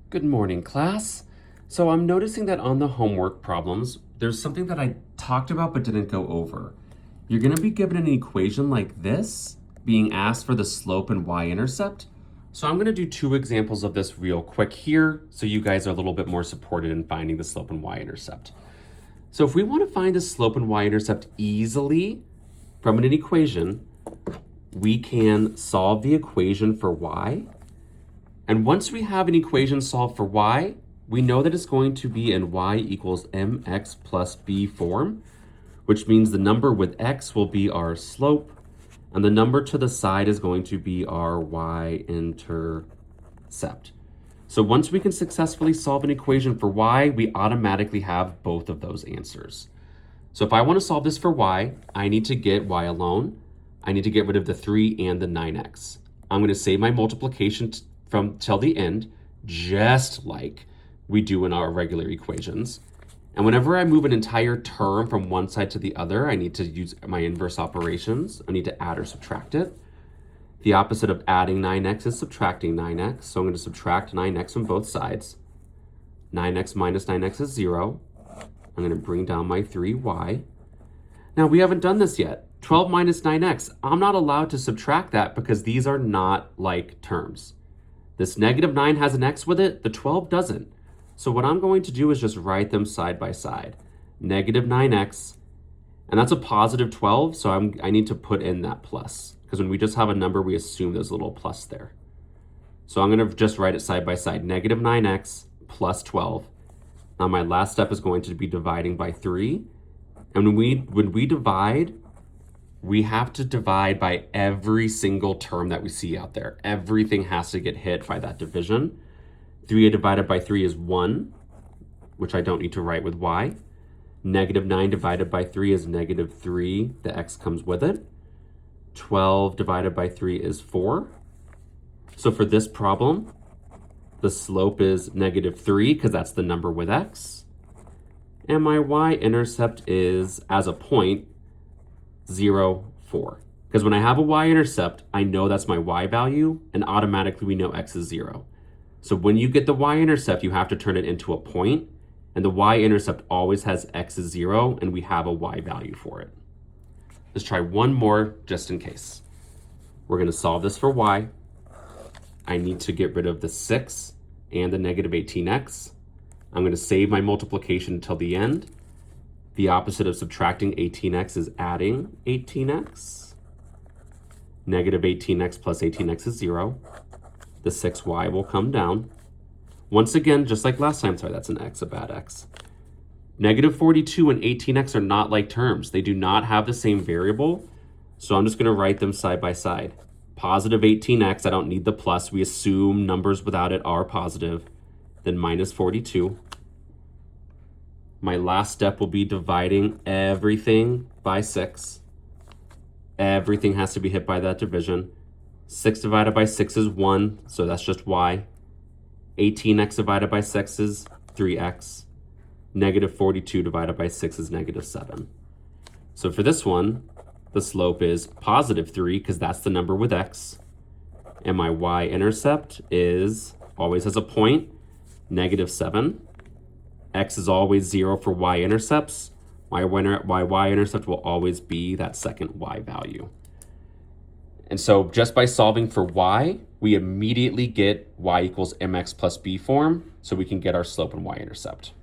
Good morning, class. So I'm noticing that on the homework problems, there's something that I talked about but didn't go over. You're going to be given an equation like this, being asked for the slope and y-intercept. So I'm going to do two examples of this real quick here, so you guys are a little bit more supported in finding the slope and y-intercept. So if we want to find the slope and y-intercept easily from an equation, we can solve the equation for y. And once we have an equation solved for y, we know that it's going to be in y equals mx plus b form, which means the number with x will be our slope, and the number to the side is going to be our y-intercept. So once we can successfully solve an equation for y, we automatically have both of those answers. So if I want to solve this for y, I need to get y alone. I need to get rid of the 3 and the 9x. I'm going to save my multiplication from till the end, just like we do in our regular equations. And whenever I move an entire term from one side to the other, I need to use my inverse operations. I need to add or subtract it. The opposite of adding 9x is subtracting 9x. So I'm going to subtract 9x from both sides. 9x minus 9x is 0. I'm going to bring down my 3y. Now, we haven't done this yet. 12 minus 9x. I'm not allowed to subtract that because these are not like terms. This negative 9 has an x with it, the 12 doesn't. So what I'm going to do is just write them side by side. Negative 9x, and that's a positive 12, so I need to put in that plus. Because when we just have a number, we assume there's a little plus there. So I'm going to just write it side by side. Negative 9x plus 12. Now my last step is going to be dividing by 3. And when we divide, we have to divide by every single term that we see out there. Everything has to get hit by that division. 3 divided by 3 is 1, which I don't need to write with y. Negative 9 divided by 3 is negative 3. The x comes with it. 12 divided by 3 is 4. So for this problem, the slope is negative 3 because that's the number with x. And my y-intercept is, as a point, 0, 4. Because when I have a y-intercept, I know that's my y value, and automatically we know x is 0. So when you get the y-intercept, you have to turn it into a point, and the y-intercept always has x is 0, and we have a y value for it. Let's try one more just in case. We're going to solve this for y. I need to get rid of the 6 and the negative 18x. I'm going to save my multiplication until the end. The opposite of subtracting 18x is adding 18x. Negative 18x plus 18x is 0. The 6y will come down. Once again, just like last time, sorry, that's an x, a bad x. Negative 42 and 18x are not like terms. They do not have the same variable, so I'm just going to write them side by side. Positive 18x, I don't need the plus. We assume numbers without it are positive. Then minus 42. My last step will be dividing everything by 6. Everything has to be hit by that division. 6 divided by 6 is 1, so that's just y. 18x divided by 6 is 3x. Negative 42 divided by 6 is negative 7. So for this one, the slope is positive 3 because that's the number with x. And my y-intercept is, always has a point, negative 7. X is always 0 for y-intercepts. My y-intercept will always be that second y value. And so just by solving for y, we immediately get y equals mx plus b form, so we can get our slope and y-intercept.